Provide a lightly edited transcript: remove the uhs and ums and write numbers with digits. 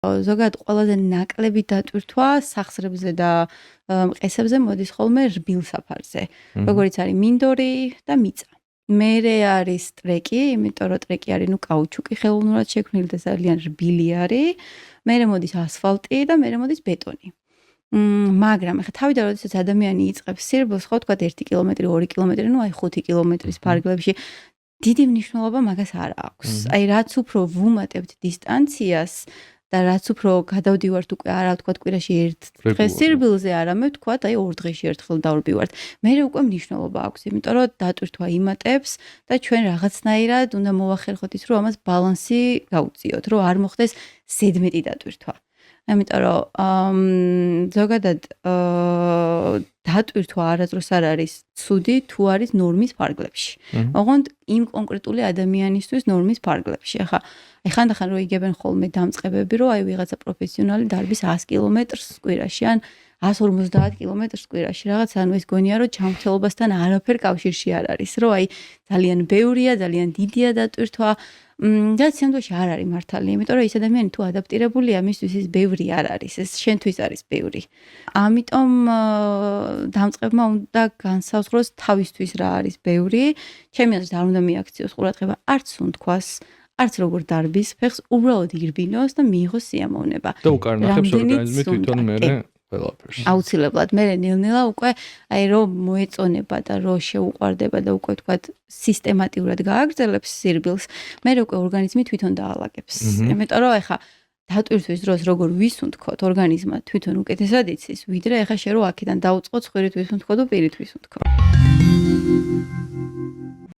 ზოგადად ყველაზე ნაკლები დატვირთვა სახსრებზე და მყესებზე მოდის ხოლმე რბილ საფარზე, როგორც არის მინდორი და მიწა. მერე არის ტრეკი, იმიტომ რომ ტრეკი არის კაუჩუკი ხელოვნურად შექმნილი და ძალიან რბილი არის. მერე მოდის ასფალტი და მერე მოდის ბეტონი. მაგრამ ახლა თავიდან როდესაც ადამიანი იწყებს სირბილს, ხო თქვა 1 კილომეტრი, 2 კილომეტრი, ნუ აი 5 კილომეტრის ფარგლებში დიდი მნიშვნელობა მაგას არ აქვს. აი რაც უფრო ვუმატებთ დისტანციას და რაც უფრო გადავდივართ უკვე არა ვთქვათ კვირაში ერთ დღეს სირბილზე, არამედ ვთქვათ აი 2 დღეში ერთხელ დავრბივართ. მერე უკვე მნიშვნელობა აქვს, იმიტომ რომ დატვირთვა იმატებს და ჩვენ რაღაცნაირად უნდა მოვახერხოთ ის, რომ ამას ბალანსი გაუწიოთ, რომ არ მოხდეს ზედმეტი დატვირთვა. ამიტომ რომ ზოგადად დატვირთვა არასდროს არ არის ცუდი თუ არის ნორმის ფარგლებში. ოღონდ იმ კონკრეტული ადამიანისთვის ნორმის ფარგლებში. ახლა ხანდახან რო იგებენ ხოლმე დამწყებები, რომ აი ვიღაცა პროფესიონალი დარბის 100 კილომეტრს კვირაში ან 150 კილომეტრს კვირაში რაღაც, ანუ ეს გონია რომ ჯანმრთელობასთან არაფერ კავშირში არ არის, რომ აი ძალიან ბევრია, ძალიან დიდია დატვირთვა. და სამდოში არ არის მართალი, იმიტომ რომ ის ადამიანი თუ ადაპტირებულია, მისთვის ის ბევრი არ არის, ეს შენთვის არის ბევრი. ამიტომ დამწყებმა უნდა განსაზღვროს თავისთვის რა არის ბევრი. ჩემი აზრით არ უნდა მიაქციოს ყურადღება არც უნთქვას, არც როგორ დარბის ფეხს, უბრალოდ ირბინოს და მიიღოს სიამოვნება. და უკარნახებს ორგანიზმი თვითონ მერე ყველაფერს. აუცილებლად მერე ნელ-ნელა უკვე აი რომ მოეწონება და რომ შეუყვარდება და უკვე თქვათ სისტემატიურად გააგრძელებს სირბილს, მერე უკვე ორგანიზმი თვითონ დაალაგებს. იმიტომ რომ ეხა დატვირთვის დროს როგორ ვისუნთქოთ ორგანიზმა თვითონ უკეთესად იცის, ვიდრე ეხა შე რო აქედან დაუწყო ცხვირით ვისუნთქო და პირით ვისუნთქო.